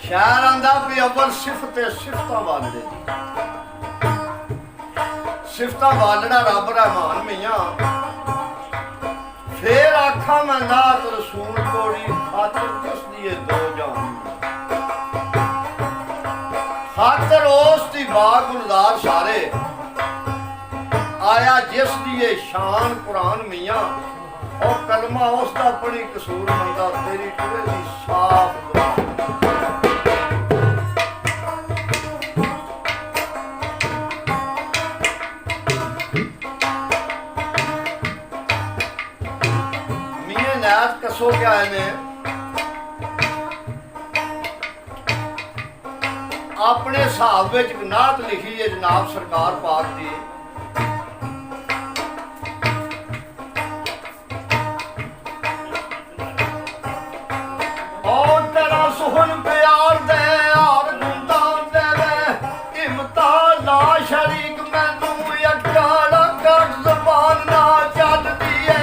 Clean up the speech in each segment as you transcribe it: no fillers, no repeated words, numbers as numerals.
ਸ਼ਾਇਰ ਆਂਦਾ ਵੀ ਅਵਲ ਸਿਫਤ ਸਿਫਤਾਂ ਵਾਲੜੇ ਸਿਫਤਾਂ ਵਾਲੜਾ ਰੱਬ ਰਹਿਮਾਨ ਮੀਆਂ ਫੇਰ ਆਖਾਂ ਮੈਂ ਨਾਤ ਰਸੂਲ ਕੋੜੀ ਖਾਤਰ ਜਿਸ ਦੀ ਦੋ ਜਾਨ ਖਾਤਰ ਉਸ ਦੀ ਬਾਗੁਲਦਾਰ ਸਾਰੇ ਆਇਆ ਜਿਸ ਦੀ ਇਹ ਸ਼ਾਨ ਕੁਰਾਨ ਮੀਆਂ ਉਹ ਕਲਮਾ ਉਸ ਦਾ ਬੜੀ ਕਸੂਰ ਮੰਦਾ ਤੇਰੀ ਟੁਰੇ ਦੀ ਸਾਫ कसो क्या है अपने हिसाब विच नात लिखी है जनाब सरकार पाक दी और तेरा सुहन प्यार दे और गुंदा दे हिम्मता ला शरीक मैनू अक्का लकड़ ज़बान ना चल दिए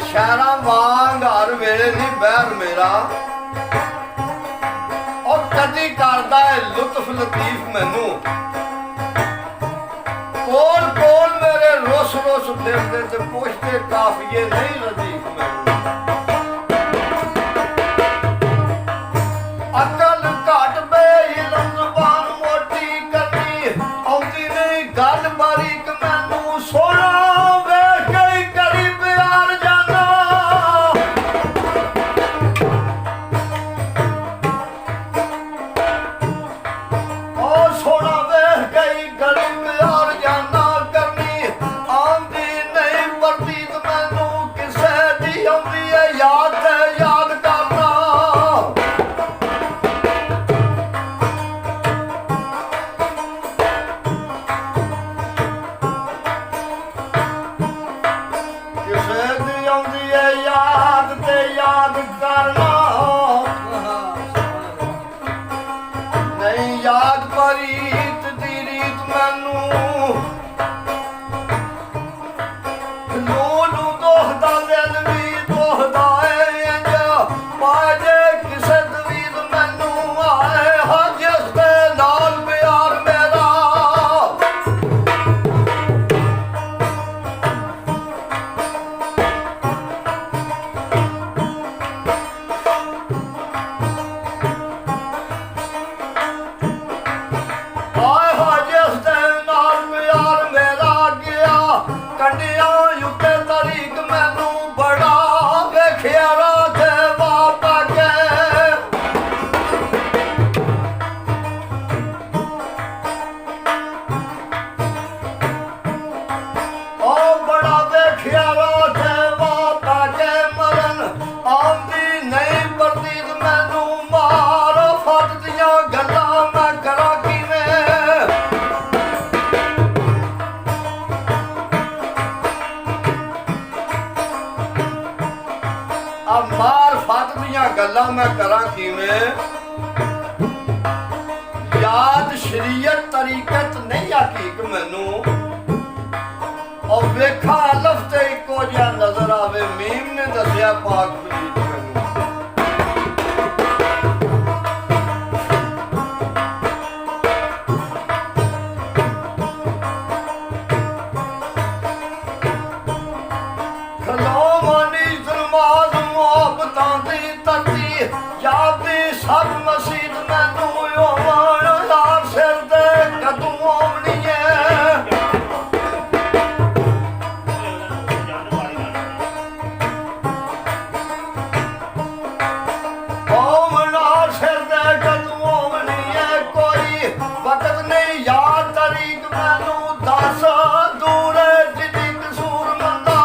शहरा वांग हर वेले नी बैर मेरा और कदी करदा है लुत्फ लतीफ मैनू कोल कोल मेरे रोस रोस फिरदे ते पुछदे काफिए नहीं लतीफ मैनू अकल घट बे इल्म ज़बान मोटी करनी आउंदी नहीं गल बारीक मैनू सोना ਮੈਨੂੰ ਉਹ ਵੇਖਾ ਲਫ਼ਜ਼ ਇੱਕੋ ਜਿਹਾ ਨਜ਼ਰ ਆਵੇ। ਮੀਮ ਨੇ ਦੱਸਿਆ ਪਾਕ ਪ੍ਰੀਤ ਮੈਨੂੰ। ਸਭ ਮਸੀਤ ਮੈਨੂੰ ਹੋਵਣ ਲਾਰ ਸਿਰ ਦੇ ਕਦੋਂ ਆਉਣੀਏ। ਹੋਵਣ ਸਿਰ ਦੇ ਕਦੋਂ ਆਉਣੀਏ। ਕੋਈ ਵਕਤ ਨਹੀਂ ਯਾਦ ਤਰੀਕ ਮੈਨੂੰ ਦੱਸ ਦੂਰ ਜਿੱਦੀ ਕਸੂਰ ਮੰਦਾ।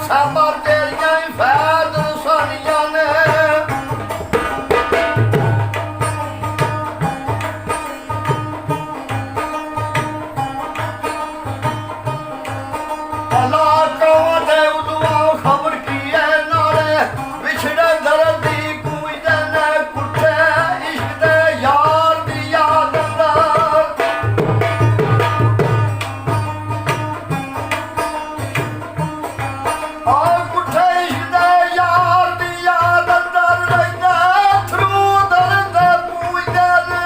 ਸਾਹਿਬਾਂ ਤੇਰੀਆਂ ਹੀ ਫੈਦ ਰਸਾਨੀਆਂ ਨੇ ਅੱਲਾ ਕੌਂ ਤੇ ਉਦੋਂ ਖਬਰ ਕੀ ਹੈ ਨਾਲੇ ਵਿਛੜੇ ਦਰਦ ਦੀ ਕੂਈਦੇ ਨੇ ਕੁੱਟੇ ਇਸ਼ਕ ਦੇ ਯਾਰ ਦੀ ਯਾਦ ਅੰਦਰ ਆ ਕੁੱਟੇ ਇਸ਼ਕ ਦੇ ਯਾਰ ਦੀ ਯਾਦ ਅੰਦਰ ਰਹਿੰਦਾ ਥਰੂ ਦਰਦ ਕੂਈਦੇ ਨੇ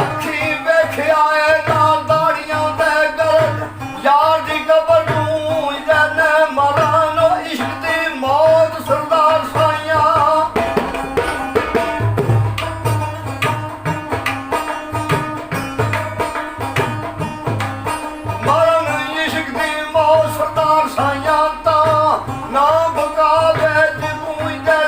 ਅੱਖੀ ਵੇਖਿਆ ਏ ਨਾਲ ਦਾੜੀਆਂ ਤੇ ਗਰਦ ਯਾਰ ਦੀ ਕਬਰ ਨੂੰ ਜਨ ਮਰਨ ਇਸ਼ਕ ਦੀ ਮੌਤ ਸਰਦਾਰ ਸਾਈਆਂ ਮਰਨ ਇਸ਼ਕ ਦੀ ਮੌਤ ਸਰਦਾਰ ਸਾਈਆਂ ਤਾਂ ਨਾ ਬਕਾਵੇ ਜਿ ਨੇ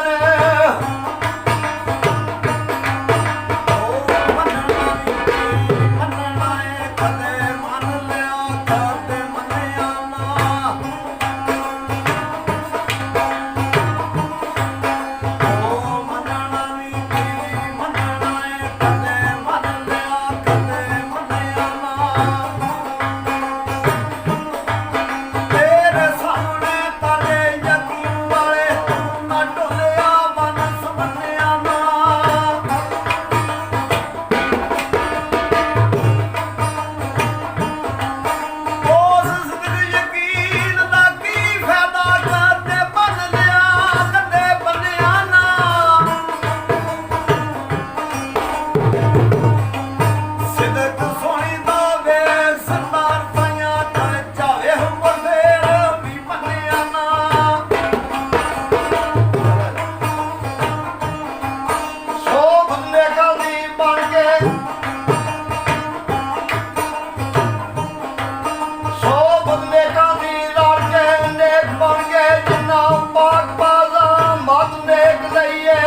ਤੇਰੇ ਸਾਹਮਣੇ ਤਾਰੇ ਯਕੀਨ ਵਾਲੇ ਨਾ ਢੋਲਿਆ ਮਨ ਸਮਝਿਆ ਨਾ ਉਸ ਜ਼ਿੰਦਗੀ ਯਕੀਨ ਦਾ ਕੀ ਫਾਇਦਾ ਕਰਦੇ ਬਨ ਲਿਆ ਕਦੇ ਬੰਨਿਆ ਨਾ ਸਿਦਕ ਸੋਹਣੀ ਦਾ ਵੇ ਸਰਦਾਰ ਸਾਈਆਂ ਤਾਂ ਚਾਹੇ ਹੁਕਮ ਫੇਰ ਵੀ ਮੰਨਿਆ ਨਾ ਸੋ ਬੰਦੇ ਦੀ ਬਣ ਕੇ ਸੋ ਬੰਦੇ ਦੀ ਲੜ ਕੇ ਨੇਕ ਬਣ ਕੇ ਜਿੰਨਾ ਪਾਕ ਬਾਜ਼ਾ ਮਤ ਨੇਕ ਲਈਏ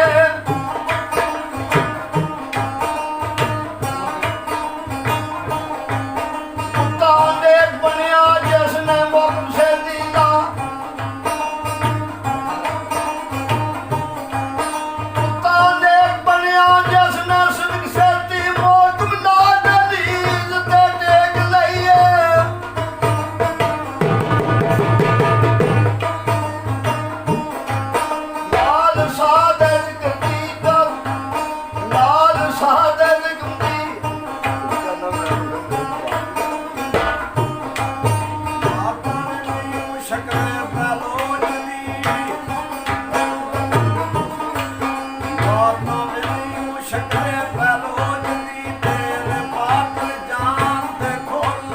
ਕੁੱਤਾ ਨੇਕ ਬਣਿਆ ਜਿਸ ਨੇ ਮੁਕਮ ਸੇਦੀ ਦਾ ਕੁੱਤਾ ਨੇਕ ਬਣਿਆ ਜਿਸ ਨੇ ਸਿਦਕ ਸੇਦੀ ਮੁਕਮ ਨਾ ਦਲੀਲ ਤੇ ਟੇਕ ਲਈਏ ਲਾਲ ਸਾਦੇ ਜ਼ਿਕਰ ਦੀ ਕਰ ਲਾਲ ਸਾਦੇ ਜ਼ਿਕਰ ਦੀ ਸ਼ਕਰ ਬਲੋਚ ਦੀ ਸ਼ਕਰ ਬਲੋਚ ਦੀ ਤੇਰੇ ਪਾਕ ਜਾਨ ਦੇ ਖੋਲ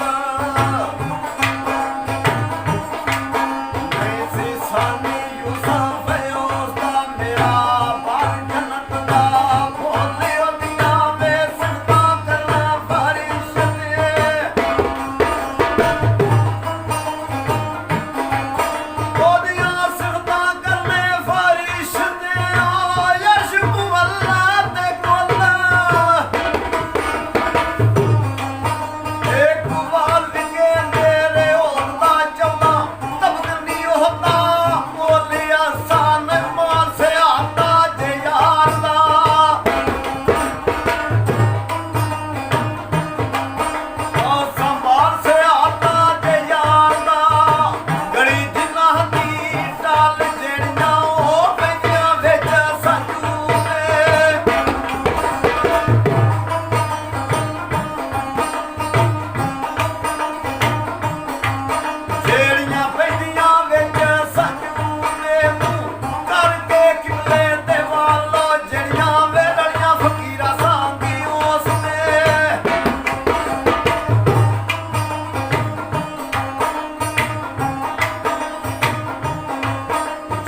ਐਸੀ ਸਾਨੀ ਯੂਸਫ ਉਸਦਾ ਮੇਰਾ ਬਾਰ ਜਨਤ ਦਾ ਖੋਲਿਓ ਦੀਆਂ ਵੇ ਸਦਾ ਕਰਨਾ ਬਾਰਿਸ਼ ਤੇ ਉਹਦੀਆਂ ਸਿਫਤਾਂ ਕਰਨੇ ਫਾਰਿਸ਼ ਤੇ ਆ ਯਸ਼ਕ ਵੱਲਾ ਤੇ ਕੋਲ ਇੱਕ ਵਾਰ ਵਿਕੇ ਮੇਰੇ ਹੁੰਦਾ ਚਾਹੁੰਦਾ ਤਬਦਨੀ ਹੁੰਦਾ ਬੋਲਿਆ ਸਾਨ ਮਾਰ ਸਿਆਤਾ ਜੇ ਯਾਰ ਦਾ ਆ ਸੰਭਾਲ ਸਿਆਤਾ ਜੇ ਯਾਰ ਦਾ ਗੜੀ ਜਿੰਨਾ ਦੀ ਟਾਲ ਜਿਹੜੀਆਂ ਉਹ ਪੈਂਦੀਆਂ ਵਿੱਚ ਸੰਜੂ ਦੇ ਜਿਹੜੀਆਂ ਪੈਂਦੀਆਂ ਵਿੱਚ ਸੰਜੂ ਦੇ ਮੂੰਹ ਕਰਕੇ ਕਿਲੇ ਤੇ ਵਾਲੋ ਜਿਹੜੀਆਂ ਵੇੜੀਆਂ ਫਕੀਰਾਂ ਸਾਂਗੀ ਉਸ ਨੇ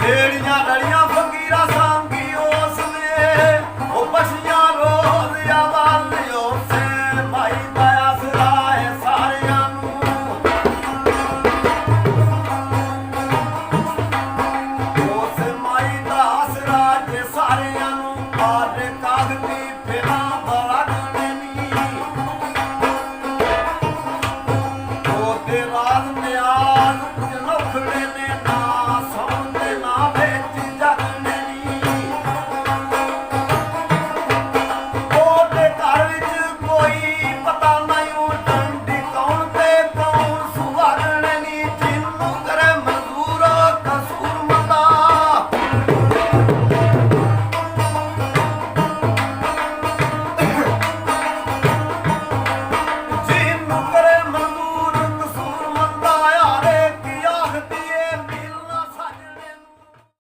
ਜਿਹੜੀਆਂ ਲੜੀਆਂ ਫਕੀਰਾਂ ਸਾਂਗੀ ਉਸ ਨੇ ਉਹ ਬਸੀਆਂ ਰੋਜ਼ ਆਵਾਲਿਓ ਸੇ ਭਾਈ ਦਾ ਆਸਰਾ ਹੈ ਸਾਰਿਆਂ ਨੂੰ ਉਸ ਮਾਈ ਦਾ ਆਸਰਾ ਜੇ ਸਾਰਿਆਂ